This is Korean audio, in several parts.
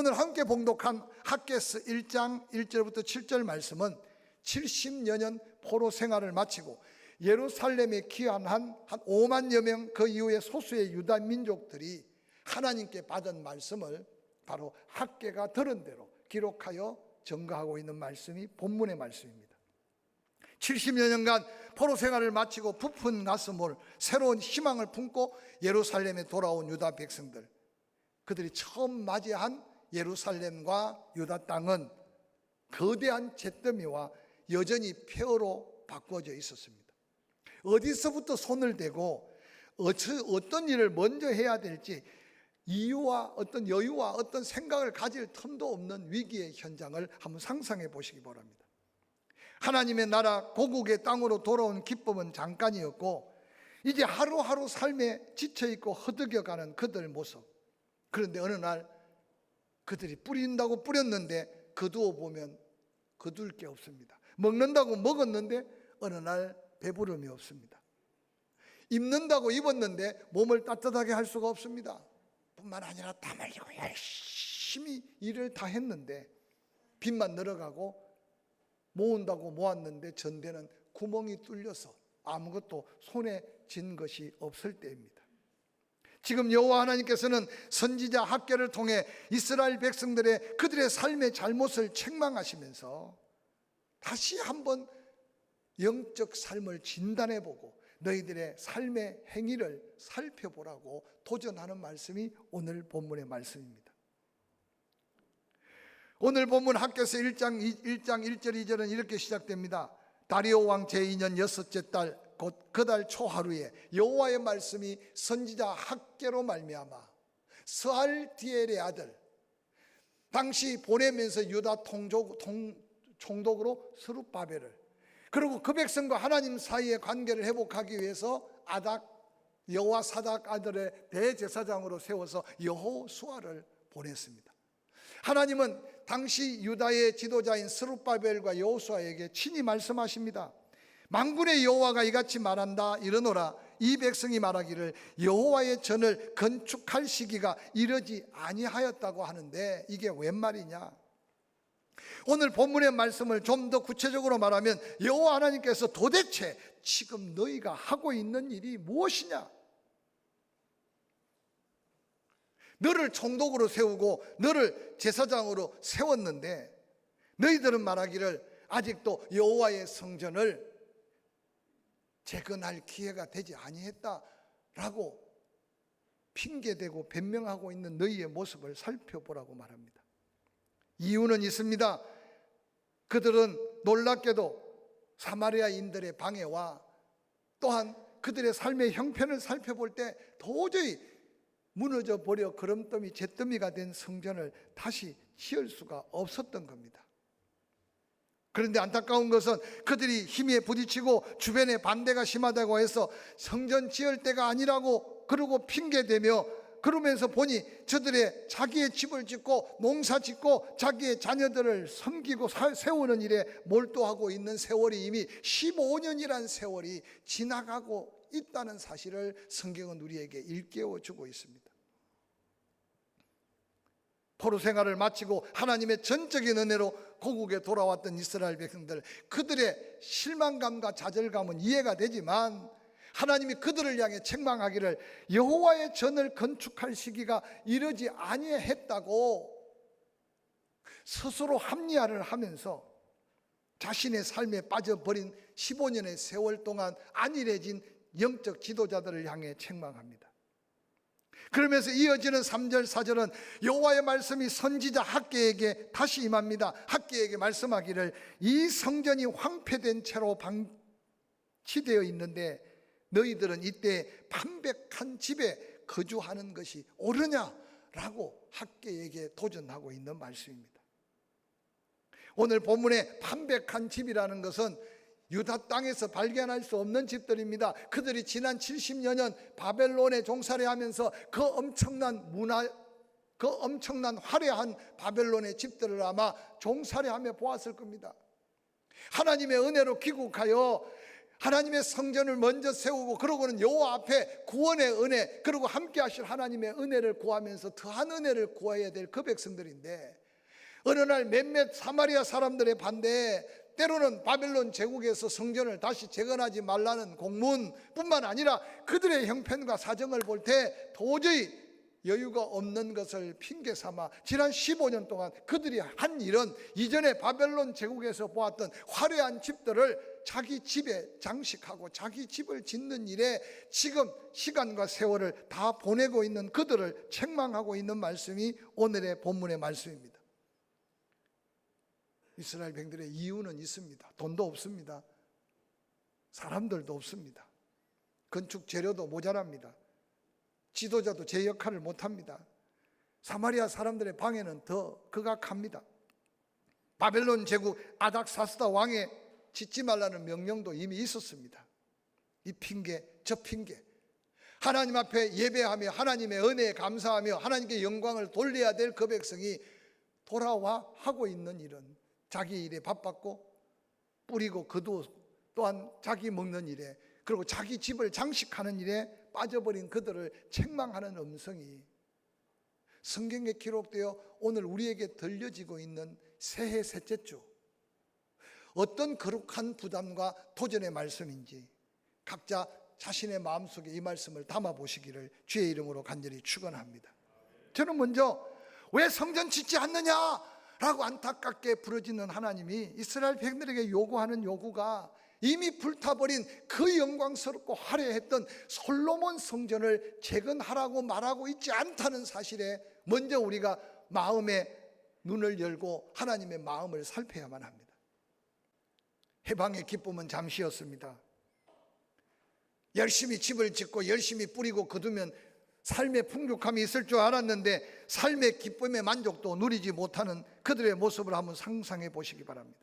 오늘 함께 봉독한 학개서 1장 1절부터 7절 말씀은 70여 년 포로 생활을 마치고 예루살렘에 귀환한 한 5만여 명, 그 이후에 소수의 유다 민족들이 하나님께 받은 말씀을 바로 학개가 들은 대로 기록하여 증거하고 있는 말씀이 본문의 말씀입니다. 70여 년간 포로 생활을 마치고 부푼 가슴을 새로운 희망을 품고 예루살렘에 돌아온 유다 백성들, 그들이 처음 맞이한 예루살렘과 유다 땅은 거대한 잿더미와 여전히 폐허로 바꾸어져 있었습니다. 어디서부터 손을 대고 어떤 일을 먼저 해야 될지 이유와 어떤 여유와 어떤 생각을 가질 틈도 없는 위기의 현장을 한번 상상해 보시기 바랍니다. 하나님의 나라 고국의 땅으로 돌아온 기쁨은 잠깐이었고 이제 하루하루 삶에 지쳐있고 허덕여가는 그들 모습. 그런데 어느 날 그들이 뿌린다고 뿌렸는데 거두어 보면 거둘 게 없습니다. 먹는다고 먹었는데 어느 날 배부름이 없습니다. 입는다고 입었는데 몸을 따뜻하게 할 수가 없습니다. 뿐만 아니라 땀 흘리고 열심히 일을 다 했는데 빚만 늘어가고 모은다고 모았는데 전대는 구멍이 뚫려서 아무것도 손에 쥔 것이 없을 때입니다. 지금 여호와 하나님께서는 선지자 학개를 통해 이스라엘 백성들의 그들의 삶의 잘못을 책망하시면서 다시 한번 영적 삶을 진단해보고 너희들의 삶의 행위를 살펴보라고 도전하는 말씀이 오늘 본문의 말씀입니다. 오늘 본문 학개서 1장 1절 2절은 이렇게 시작됩니다. 다리오 왕 제2년 여섯째 달 곧 그 달 초하루에 여호와의 말씀이 선지자 학개로 말미암아 스알디엘의 아들, 당시 보내면서 유다 총독으로 스룹바벨을, 그리고 그 백성과 하나님 사이의 관계를 회복하기 위해서 여호와 사닥 아들의 대제사장으로 세워서 여호수아를 보냈습니다. 하나님은 당시 유다의 지도자인 스룹바벨과 여호수아에게 친히 말씀하십니다. 만군의 여호와가 이같이 말한다 이르노라. 이 백성이 말하기를 여호와의 전을 건축할 시기가 이르지 아니하였다고 하는데 이게 웬 말이냐? 오늘 본문의 말씀을 좀 더 구체적으로 말하면 여호와 하나님께서 도대체 지금 너희가 하고 있는 일이 무엇이냐? 너를 총독으로 세우고 너를 제사장으로 세웠는데 너희들은 말하기를 아직도 여호와의 성전을 재건할 기회가 되지 아니했다라고 핑계대고 변명하고 있는 너희의 모습을 살펴보라고 말합니다. 이유는 있습니다. 그들은 놀랍게도 사마리아인들의 방해와 또한 그들의 삶의 형편을 살펴볼 때 도저히 무너져 버려 거름더미 잿더미가 된 성전을 다시 지을 수가 없었던 겁니다. 그런데 안타까운 것은 그들이 힘에 부딪히고 주변에 반대가 심하다고 해서 성전 지을 때가 아니라고 그러고 핑계대며 그러면서 보니 저들의 자기의 집을 짓고 농사 짓고 자기의 자녀들을 섬기고 세우는 일에 몰두하고 있는 세월이 이미 15년이란 세월이 지나가고 있다는 사실을 성경은 우리에게 일깨워 주고 있습니다. 포로 생활을 마치고 하나님의 전적인 은혜로 고국에 돌아왔던 이스라엘 백성들, 그들의 실망감과 좌절감은 이해가 되지만 하나님이 그들을 향해 책망하기를 여호와의 전을 건축할 시기가 이르지 아니했다고 스스로 합리화를 하면서 자신의 삶에 빠져버린 15년의 세월 동안 안일해진 영적 지도자들을 향해 책망합니다. 그러면서 이어지는 3절 4절은 여호와의 말씀이 선지자 학개에게 다시 임합니다. 학개에게 말씀하기를 이 성전이 황폐된 채로 방치되어 있는데 너희들은 이때 판백한 집에 거주하는 것이 옳으냐라고 학개에게 도전하고 있는 말씀입니다. 오늘 본문의 판백한 집이라는 것은 유다 땅에서 발견할 수 없는 집들입니다. 그들이 지난 70여 년 바벨론에 종살이 하면서 그 엄청난 문화, 그 엄청난 화려한 바벨론의 집들을 아마 종살이하며 보았을 겁니다. 하나님의 은혜로 귀국하여 하나님의 성전을 먼저 세우고 그러고는 여호와 앞에 구원의 은혜, 그리고 함께 하실 하나님의 은혜를 구하면서 더한 은혜를 구해야 될 그 백성들인데, 어느 날 몇몇 사마리아 사람들의 반대에 때로는 바벨론 제국에서 성전을 다시 재건하지 말라는 공문뿐만 아니라 그들의 형편과 사정을 볼 때 도저히 여유가 없는 것을 핑계 삼아 지난 15년 동안 그들이 한 일은 이전에 바벨론 제국에서 보았던 화려한 집들을 자기 집에 장식하고 자기 집을 짓는 일에 지금 시간과 세월을 다 보내고 있는 그들을 책망하고 있는 말씀이 오늘의 본문의 말씀입니다. 이스라엘 백성들의 이유는 있습니다. 돈도 없습니다. 사람들도 없습니다. 건축 재료도 모자랍니다. 지도자도 제 역할을 못합니다. 사마리아 사람들의 방해는 더 극악합니다. 바벨론 제국 아닥사스다 왕의 짓지 말라는 명령도 이미 있었습니다. 이 핑계 저 핑계, 하나님 앞에 예배하며 하나님의 은혜에 감사하며 하나님께 영광을 돌려야 될 그 백성이 돌아와 하고 있는 일은 자기 일에 바빴고 뿌리고 그도 또한 자기 먹는 일에, 그리고 자기 집을 장식하는 일에 빠져버린 그들을 책망하는 음성이 성경에 기록되어 오늘 우리에게 들려지고 있는 새해 셋째 주, 어떤 거룩한 부담과 도전의 말씀인지 각자 자신의 마음속에 이 말씀을 담아 보시기를 주의 이름으로 간절히 축원합니다. 저는 먼저 왜 성전 짓지 않느냐 라고 안타깝게 부르짖는 하나님이 이스라엘 백성들에게 요구하는 요구가 이미 불타버린 그 영광스럽고 화려했던 솔로몬 성전을 재건하라고 말하고 있지 않다는 사실에 먼저 우리가 마음의 눈을 열고 하나님의 마음을 살펴야만 합니다. 해방의 기쁨은 잠시였습니다. 열심히 집을 짓고 열심히 뿌리고 거두면 삶의 풍족함이 있을 줄 알았는데 삶의 기쁨의 만족도 누리지 못하는 그들의 모습을 한번 상상해 보시기 바랍니다.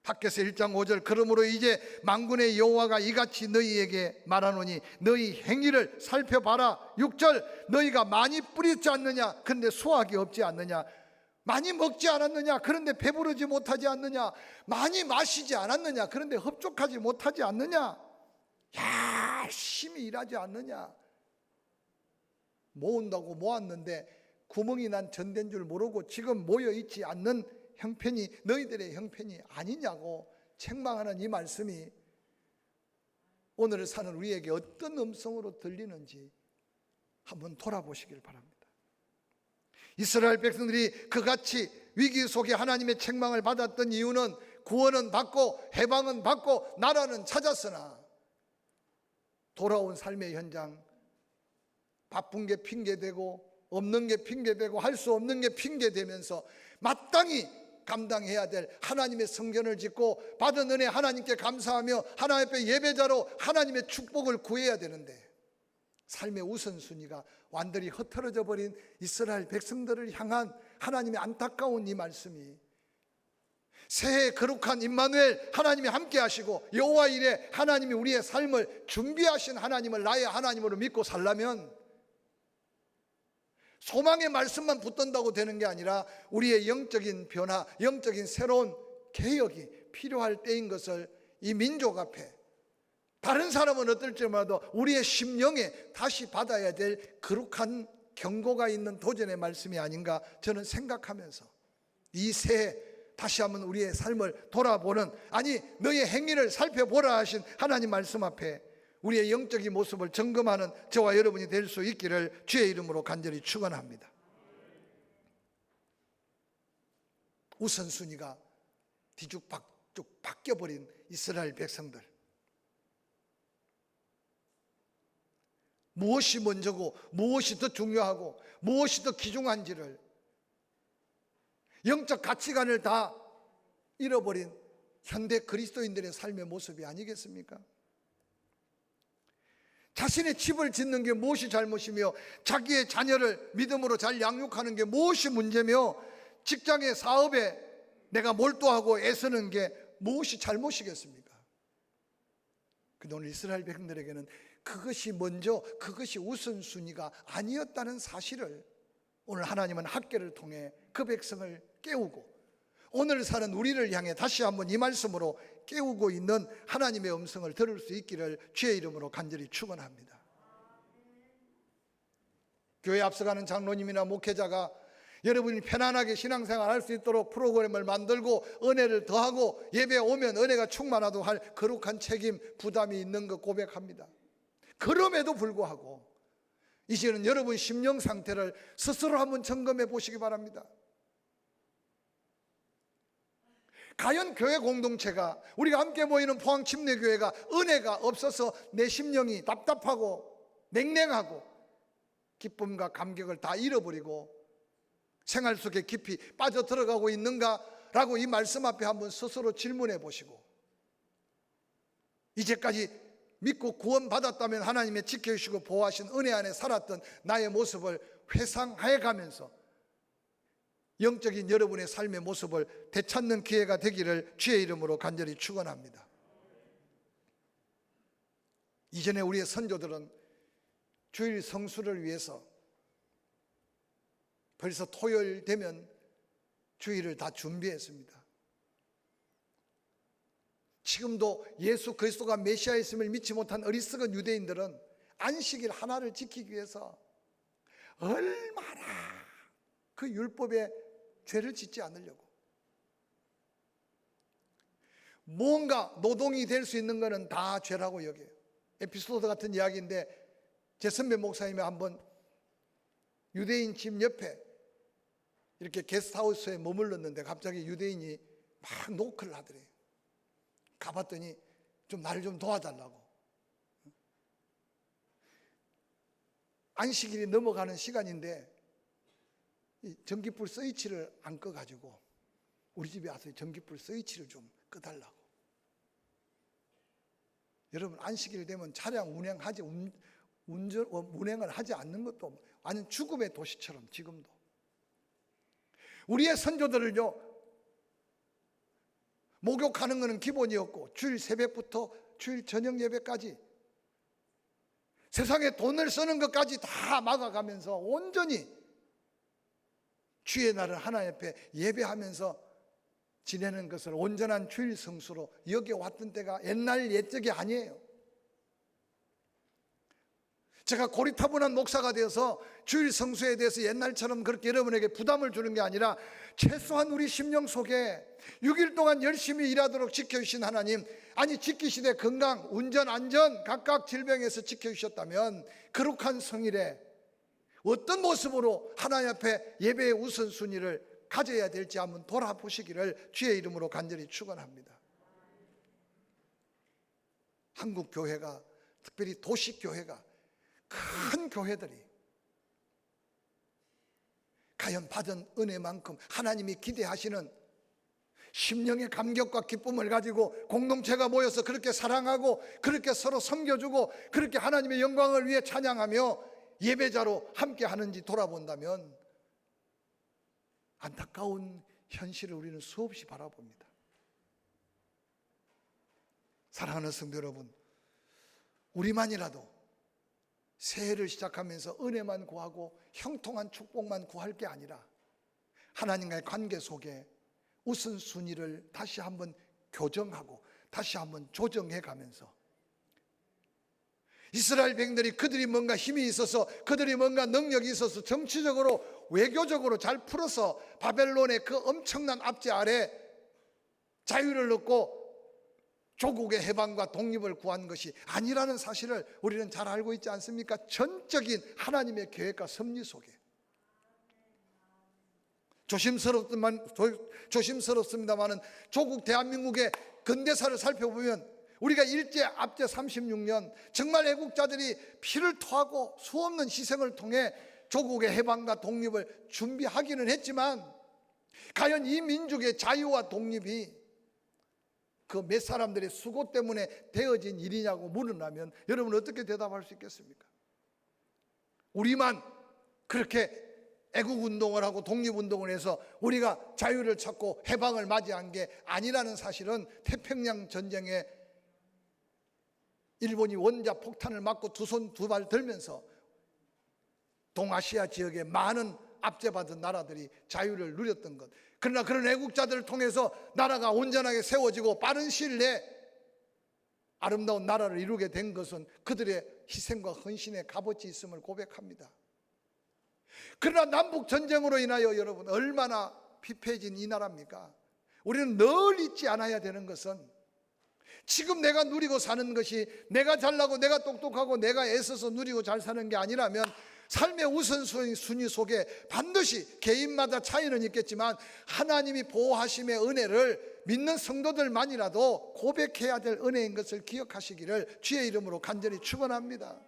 밖에서 1장 5절, 그러므로 이제 만군의 여호와가 이같이 너희에게 말하노니 너희 행위를 살펴봐라. 6절, 너희가 많이 뿌리지 않느냐 그런데 수확이 없지 않느냐, 많이 먹지 않았느냐 그런데 배부르지 못하지 않느냐, 많이 마시지 않았느냐 그런데 흡족하지 못하지 않느냐, 열심히 일하지 않느냐, 모은다고 모았는데 구멍이 난 전된 줄 모르고 지금 모여있지 않는 형편이 너희들의 형편이 아니냐고 책망하는 이 말씀이 오늘을 사는 우리에게 어떤 음성으로 들리는지 한번 돌아보시길 바랍니다. 이스라엘 백성들이 그같이 위기 속에 하나님의 책망을 받았던 이유는 구원은 받고 해방은 받고 나라는 찾았으나 돌아온 삶의 현장, 바쁜 게 핑계되고 없는 게 핑계되고 할 수 없는 게 핑계되면서 마땅히 감당해야 될 하나님의 성전을 짓고 받은 은혜 하나님께 감사하며 하나님 앞에 예배자로 하나님의 축복을 구해야 되는데 삶의 우선순위가 완전히 흩어져 버린 이스라엘 백성들을 향한 하나님의 안타까운 이 말씀이 새해 거룩한 임마누엘 하나님이 함께 하시고 여호와 이레 하나님이 우리의 삶을 준비하신 하나님을 나의 하나님으로 믿고 살려면 소망의 말씀만 붙든다고 되는 게 아니라 우리의 영적인 변화, 영적인 새로운 개혁이 필요할 때인 것을 이 민족 앞에, 다른 사람은 어떨지 몰라도 우리의 심령에 다시 받아야 될 거룩한 경고가 있는 도전의 말씀이 아닌가 저는 생각하면서 이 새해 다시 한번 우리의 삶을 돌아보는, 아니 너의 행위를 살펴보라 하신 하나님 말씀 앞에 우리의 영적인 모습을 점검하는 저와 여러분이 될 수 있기를 주의 이름으로 간절히 축원합니다. 우선순위가 뒤죽박죽 바뀌어버린 이스라엘 백성들, 무엇이 먼저고 무엇이 더 중요하고 무엇이 더 귀중한지를, 영적 가치관을 다 잃어버린 현대 그리스도인들의 삶의 모습이 아니겠습니까? 자신의 집을 짓는 게 무엇이 잘못이며 자기의 자녀를 믿음으로 잘 양육하는 게 무엇이 문제며 직장의 사업에 내가 몰두하고 애쓰는 게 무엇이 잘못이겠습니까? 근데 오늘 이스라엘 백성들에게는 그것이 먼저, 그것이 우선순위가 아니었다는 사실을 오늘 하나님은 학계를 통해 그 백성을 깨우고 오늘 사는 우리를 향해 다시 한번 이 말씀으로 깨우고 있는 하나님의 음성을 들을 수 있기를 주의 이름으로 간절히 축원합니다. 교회 앞서가는 장로님이나 목회자가 여러분이 편안하게 신앙생활 할 수 있도록 프로그램을 만들고 은혜를 더하고 예배에 오면 은혜가 충만하도록 할 거룩한 책임, 부담이 있는 것 고백합니다. 그럼에도 불구하고 이제는 여러분 심령 상태를 스스로 한번 점검해 보시기 바랍니다. 과연 교회 공동체가, 우리가 함께 모이는 포항침례교회가 은혜가 없어서 내 심령이 답답하고 냉랭하고 기쁨과 감격을 다 잃어버리고 생활 속에 깊이 빠져들어가고 있는가라고 이 말씀 앞에 한번 스스로 질문해 보시고, 이제까지 믿고 구원받았다면 하나님의 지켜주시고 보호하신 은혜 안에 살았던 나의 모습을 회상해 가면서 영적인 여러분의 삶의 모습을 되찾는 기회가 되기를 주의 이름으로 간절히 축원합니다. 이전에 우리의 선조들은 주일 성수를 위해서 벌써 토요일 되면 주일을 다 준비했습니다. 지금도 예수 그리스도가 메시아였음을 믿지 못한 어리석은 유대인들은 안식일 하나를 지키기 위해서 얼마나 그 율법에 죄를 짓지 않으려고, 뭔가 노동이 될 수 있는 것은 다 죄라고 여겨요. 에피소드 같은 이야기인데, 제 선배 목사님이 한번 유대인 집 옆에 이렇게 게스트하우스에 머물렀는데 갑자기 유대인이 막 노크를 하더래요. 가봤더니 좀 나를 좀 도와달라고. 안식일이 넘어가는 시간인데 이 전기불 스위치를 안 꺼가지고 우리 집에 와서 전기불 스위치를 좀 꺼달라고. 여러분, 안식일 되면 차량 운행을 하지 않는 것도 아니면 죽음의 도시처럼 지금도 우리의 선조들을요, 목욕하는 것은 기본이었고 주일 새벽부터 주일 저녁 예배까지 세상에 돈을 쓰는 것까지 다 막아가면서 온전히 주의 날을 하나님 앞에 예배하면서 지내는 것을 온전한 주일 성수로 여겨왔던 때가 옛날 옛적이 아니에요. 제가 고리타분한 목사가 되어서 주일 성수에 대해서 옛날처럼 그렇게 여러분에게 부담을 주는 게 아니라 최소한 우리 심령 속에 6일 동안 열심히 일하도록 지켜주신 하나님, 아니 지키시되 건강, 운전, 안전 각각 질병에서 지켜주셨다면 거룩한 성일에 어떤 모습으로 하나님 앞에 예배의 우선순위를 가져야 될지 한번 돌아보시기를 주의 이름으로 간절히 축원합니다. 한국 교회가, 특별히 도시교회가, 큰 교회들이 과연 받은 은혜만큼 하나님이 기대하시는 심령의 감격과 기쁨을 가지고 공동체가 모여서 그렇게 사랑하고 그렇게 서로 섬겨주고 그렇게 하나님의 영광을 위해 찬양하며 예배자로 함께 하는지 돌아본다면 안타까운 현실을 우리는 수없이 바라봅니다. 사랑하는 성도 여러분, 우리만이라도 새해를 시작하면서 은혜만 구하고 형통한 축복만 구할 게 아니라 하나님과의 관계 속에 우선순위를 다시 한번 교정하고 다시 한번 조정해 가면서 이스라엘 백성들이 그들이 뭔가 힘이 있어서 그들이 뭔가 능력이 있어서 정치적으로 외교적으로 잘 풀어서 바벨론의 그 엄청난 압제 아래 자유를 얻고 조국의 해방과 독립을 구한 것이 아니라는 사실을 우리는 잘 알고 있지 않습니까? 전적인 하나님의 계획과 섭리 속에 조심스럽습니다만은 조국 대한민국의 근대사를 살펴보면 우리가 일제 압제 36년 정말 애국자들이 피를 토하고 수없는 희생을 통해 조국의 해방과 독립을 준비하기는 했지만 과연 이 민족의 자유와 독립이 그 몇 사람들의 수고 때문에 되어진 일이냐고 물으라면 여러분 어떻게 대답할 수 있겠습니까? 우리만 그렇게 애국운동을 하고 독립운동을 해서 우리가 자유를 찾고 해방을 맞이한 게 아니라는 사실은 태평양 전쟁에 일본이 원자 폭탄을 맞고 두 손 두 발 들면서 동아시아 지역에 많은 압제받은 나라들이 자유를 누렸던 것. 그러나 그런 애국자들을 통해서 나라가 온전하게 세워지고 빠른 시일 내에 아름다운 나라를 이루게 된 것은 그들의 희생과 헌신의 값어치 있음을 고백합니다. 그러나 남북 전쟁으로 인하여 여러분 얼마나 피폐해진 이 나라입니까? 우리는 늘 잊지 않아야 되는 것은 지금 내가 누리고 사는 것이 내가 잘나고 내가 똑똑하고 내가 애써서 누리고 잘 사는 게 아니라면 삶의 우선순위 속에 반드시 개인마다 차이는 있겠지만 하나님이 보호하심의 은혜를 믿는 성도들만이라도 고백해야 될 은혜인 것을 기억하시기를 주의 이름으로 간절히 축원합니다.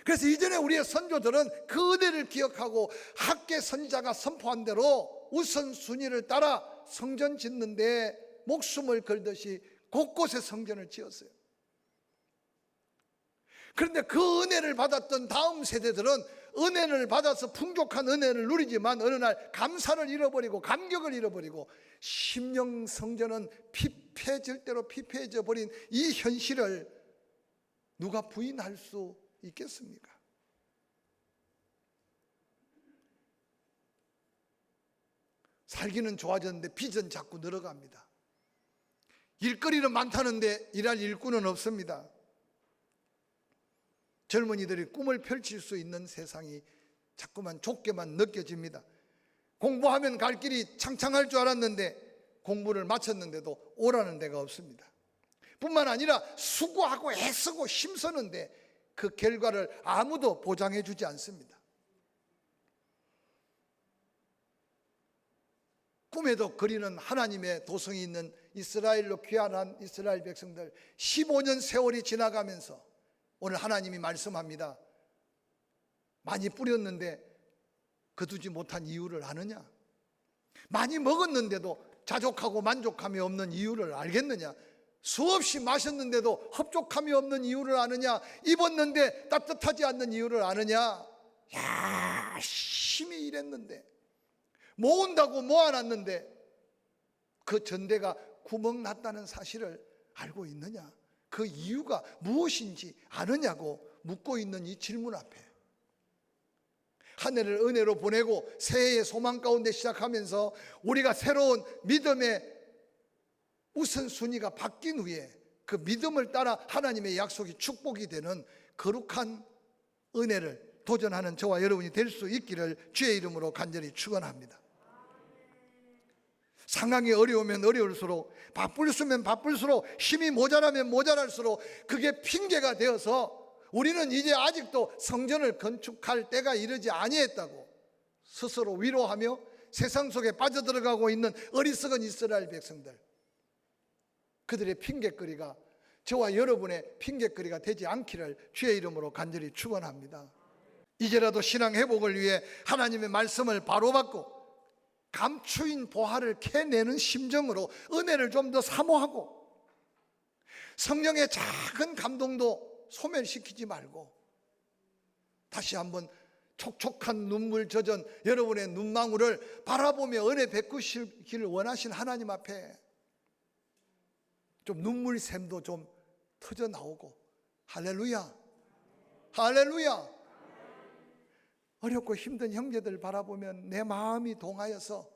그래서 이전에 우리의 선조들은 그 은혜를 기억하고 학계 선지자가 선포한 대로 우선순위를 따라 성전 짓는 데 목숨을 걸듯이 곳곳에 성전을 지었어요. 그런데 그 은혜를 받았던 다음 세대들은 은혜를 받아서 풍족한 은혜를 누리지만 어느 날 감사를 잃어버리고 감격을 잃어버리고 심령 성전은 피폐해질 대로 피폐해져 버린 이 현실을 누가 부인할 수 있겠습니까? 살기는 좋아졌는데 빚은 자꾸 늘어갑니다. 일거리는 많다는데 일할 일꾼은 없습니다. 젊은이들이 꿈을 펼칠 수 있는 세상이 자꾸만 좁게만 느껴집니다. 공부하면 갈 길이 창창할 줄 알았는데 공부를 마쳤는데도 오라는 데가 없습니다. 뿐만 아니라 수고하고 애쓰고 힘쓰는데 그 결과를 아무도 보장해 주지 않습니다. 꿈에도 그리는 하나님의 도성이 있는 이스라엘로 귀환한 이스라엘 백성들 15년 세월이 지나가면서 오늘 하나님이 말씀합니다. 많이 뿌렸는데 거두지 못한 이유를 아느냐? 많이 먹었는데도 자족하고 만족함이 없는 이유를 알겠느냐? 수없이 마셨는데도 흡족함이 없는 이유를 아느냐? 입었는데 따뜻하지 않는 이유를 아느냐? 열심히 일했는데 모은다고 모아놨는데 그 전대가 구멍 났다는 사실을 알고 있느냐? 그 이유가 무엇인지 아느냐고 묻고 있는 이 질문 앞에 한 해를 은혜로 보내고 새해의 소망 가운데 시작하면서 우리가 새로운 믿음의 우선순위가 바뀐 후에 그 믿음을 따라 하나님의 약속이 축복이 되는 거룩한 은혜를 도전하는 저와 여러분이 될 수 있기를 주의 이름으로 간절히 축원합니다. 상황이 어려우면 어려울수록 바쁠수면 바쁠수록 힘이 모자라면 모자랄수록 그게 핑계가 되어서 우리는 이제 아직도 성전을 건축할 때가 이르지 아니했다고 스스로 위로하며 세상 속에 빠져들어가고 있는 어리석은 이스라엘 백성들, 그들의 핑계거리가 저와 여러분의 핑계거리가 되지 않기를 주의 이름으로 간절히 축원합니다. 이제라도 신앙 회복을 위해 하나님의 말씀을 바로받고 감추인 보화를 캐내는 심정으로 은혜를 좀 더 사모하고 성령의 작은 감동도 소멸시키지 말고 다시 한번 촉촉한 눈물 젖은 여러분의 눈망울을 바라보며 은혜 베푸시기를 원하신 하나님 앞에 좀 눈물샘도 좀 터져 나오고 할렐루야, 할렐루야. 어렵고 힘든 형제들 바라보면 내 마음이 동하여서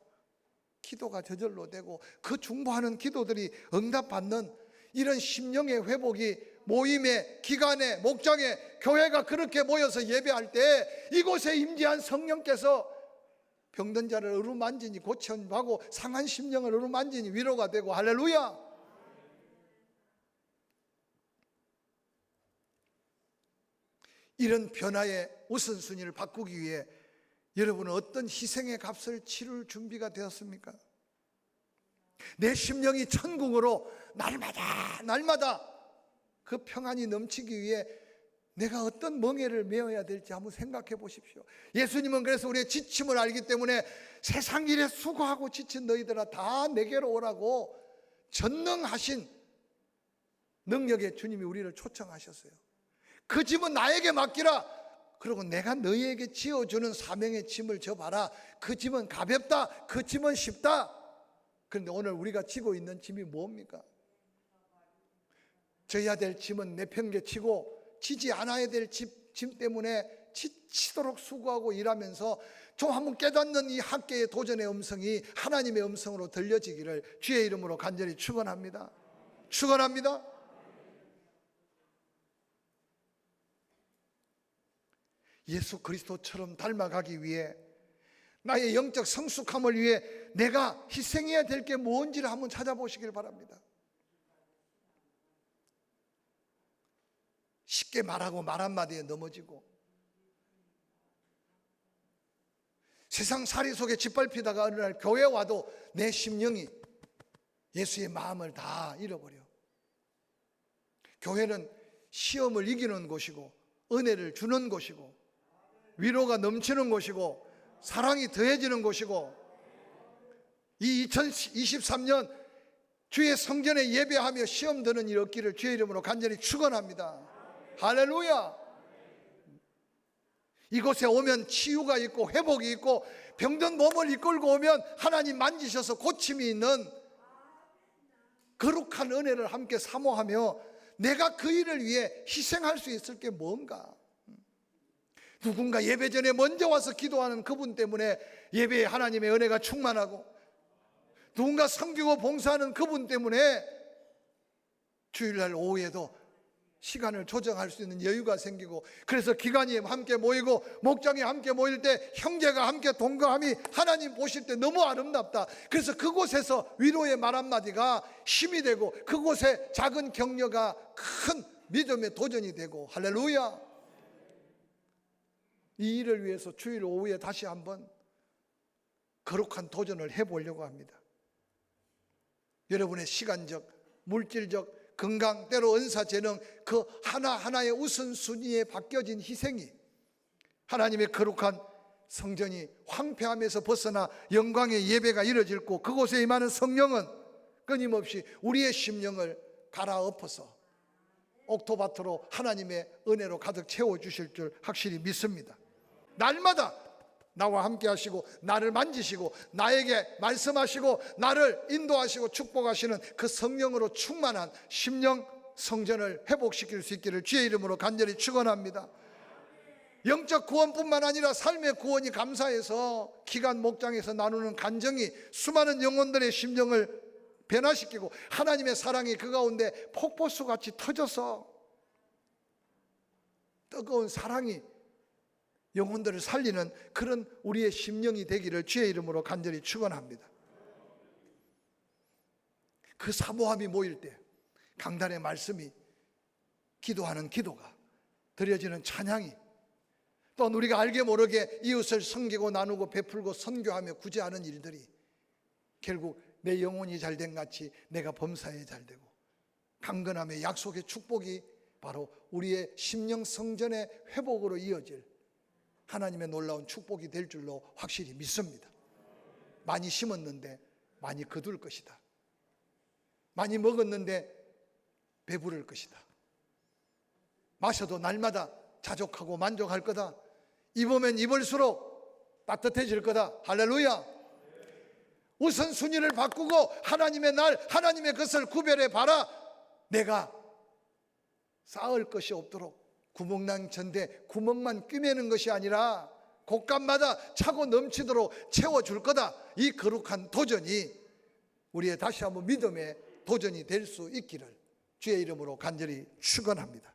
기도가 저절로 되고 그 중보하는 기도들이 응답받는 이런 심령의 회복이 모임에, 기간에, 목장에, 교회가 그렇게 모여서 예배할 때 이곳에 임재한 성령께서 병든 자를 어루만지니 고쳐하고 상한 심령을 어루만지니 위로가 되고 할렐루야. 이런 변화의 우선순위를 바꾸기 위해 여러분은 어떤 희생의 값을 치를 준비가 되었습니까? 내 심령이 천국으로 날마다 그 평안이 넘치기 위해 내가 어떤 멍에를 메어야 될지 한번 생각해 보십시오. 예수님은 그래서 우리의 지침을 알기 때문에 세상 일에 수고하고 지친 너희들아 다 내게로 오라고 전능하신 능력의 주님이 우리를 초청하셨어요. 그 짐은 나에게 맡기라. 그리고 내가 너희에게 지어주는 사명의 짐을 져봐라. 그 짐은 가볍다. 그 짐은 쉽다. 그런데 오늘 우리가 지고 있는 짐이 뭡니까? 져야 될 짐은 내팽개치고 지지 않아야 될 짐 때문에 지치도록 수고하고 일하면서 좀 한번 깨닫는 이 학계의 도전의 음성이 하나님의 음성으로 들려지기를 주의 이름으로 간절히 축원합니다. 축원합니다. 예수 그리스도처럼 닮아가기 위해, 나의 영적 성숙함을 위해 내가 희생해야 될 게 뭔지를 한번 찾아보시길 바랍니다. 쉽게 말하고 말 한마디에 넘어지고, 세상 살이 속에 짓밟히다가 어느 날 교회 와도 내 심령이 예수의 마음을 다 잃어버려. 교회는 시험을 이기는 곳이고, 은혜를 주는 곳이고, 위로가 넘치는 곳이고, 사랑이 더해지는 곳이고, 이 2023년 주의 성전에 예배하며 시험 드는 일 없기를 주의 이름으로 간절히 축원합니다. 할렐루야. 이곳에 오면 치유가 있고 회복이 있고, 병든 몸을 이끌고 오면 하나님 만지셔서 고침이 있는 거룩한 은혜를 함께 사모하며 내가 그 일을 위해 희생할 수 있을 게 뭔가. 누군가 예배 전에 먼저 와서 기도하는 그분 때문에 예배에 하나님의 은혜가 충만하고, 누군가 섬기고 봉사하는 그분 때문에 주일날 오후에도 시간을 조정할 수 있는 여유가 생기고, 그래서 기관이 함께 모이고 목장이 함께 모일 때 형제가 함께 동거함이 하나님 보실 때 너무 아름답다. 그래서 그곳에서 위로의 말 한마디가 힘이 되고, 그곳에 작은 격려가 큰 믿음의 도전이 되고, 할렐루야. 이 일을 위해서 주일 오후에 다시 한번 거룩한 도전을 해보려고 합니다. 여러분의 시간적, 물질적, 건강, 때로 은사, 재능, 그 하나하나의 우선순위에 바뀌어진 희생이 하나님의 거룩한 성전이 황폐함에서 벗어나 영광의 예배가 이루어질 곳, 그곳에 임하는 성령은 끊임없이 우리의 심령을 갈아엎어서 옥토밭으로 하나님의 은혜로 가득 채워주실 줄 확실히 믿습니다. 날마다 나와 함께 하시고 나를 만지시고 나에게 말씀하시고 나를 인도하시고 축복하시는 그 성령으로 충만한 심령 성전을 회복시킬 수 있기를 주의 이름으로 간절히 축원합니다. 영적 구원뿐만 아니라 삶의 구원이 감사해서 기간 목장에서 나누는 간정이 수많은 영혼들의 심령을 변화시키고, 하나님의 사랑이 그 가운데 폭포수같이 터져서 뜨거운 사랑이 영혼들을 살리는 그런 우리의 심령이 되기를 주의 이름으로 간절히 축원합니다. 그 사모함이 모일 때 강단의 말씀이, 기도하는 기도가, 드려지는 찬양이, 또한 우리가 알게 모르게 이웃을 섬기고 나누고 베풀고 선교하며 구제하는 일들이 결국 내 영혼이 잘된 같이 내가 범사에 잘되고, 강건함의 약속의 축복이 바로 우리의 심령 성전의 회복으로 이어질 하나님의 놀라운 축복이 될 줄로 확실히 믿습니다. 많이 심었는데 많이 거둘 것이다. 많이 먹었는데 배부를 것이다. 마셔도 날마다 자족하고 만족할 거다. 입으면 입을수록 따뜻해질 거다. 할렐루야. 우선순위를 바꾸고 하나님의 날, 하나님의 것을 구별해 봐라. 내가 쌓을 것이 없도록 구멍난 전대 구멍만 꿰매는 것이 아니라 곳간마다 차고 넘치도록 채워줄 거다. 이 거룩한 도전이 우리의 다시 한번 믿음의 도전이 될 수 있기를 주의 이름으로 간절히 축원합니다.